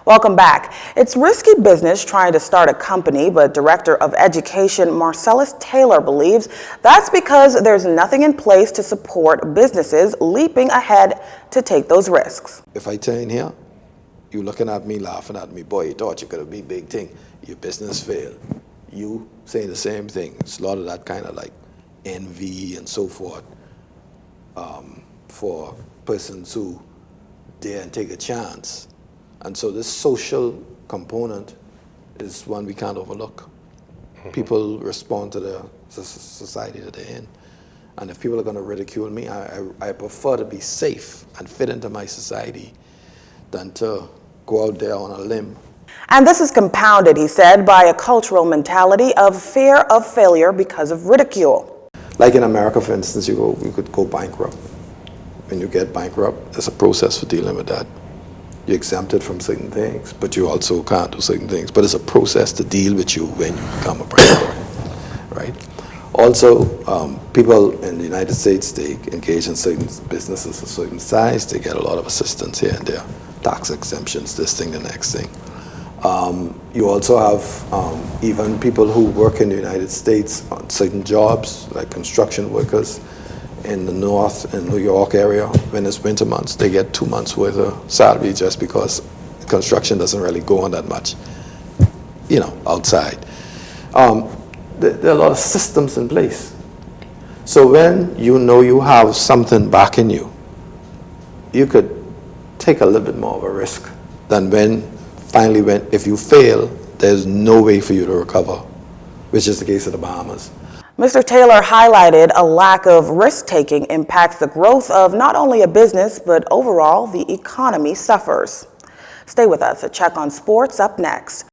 Welcome back. It's risky business trying to start a company, but Director of Education Marcellus Taylor believes that's because there's nothing in place to support businesses leaping ahead to take those risks. If I turn here, you looking at me, laughing at me, boy, you thought you could have been big thing. Your business failed. You saying the same thing. It's a lot of that kind of like envy and so forth for persons who dare and take a chance. And so this social component is one we can't overlook. People respond to the society that they're in. And if people are going to ridicule me, I prefer to be safe and fit into my society than to go out there on a limb. And this is compounded, he said, by a cultural mentality of fear of failure because of ridicule. Like in America, for instance, you could go bankrupt. When you get bankrupt, there's a process for dealing with that. You're exempted from certain things, but you also can't do certain things. But it's a process to deal with you when you become a bankrupt, right? Also, people in the United States, they engage in certain businesses of certain size. They get a lot of assistance here and there, tax exemptions, this thing, the next thing. You also have even people who work in the United States on certain jobs, like construction workers in the north, in New York area. When it's winter months, they get 2 months worth of salary just because construction doesn't really go on that much, outside. There are a lot of systems in place. So when you know you have something backing you, you could take a little bit more of a risk than if you fail, there's no way for you to recover, which is the case of the Bahamas. Mr. Taylor highlighted a lack of risk-taking impacts the growth of not only a business, but overall the economy suffers. Stay with us. A check on sports up next.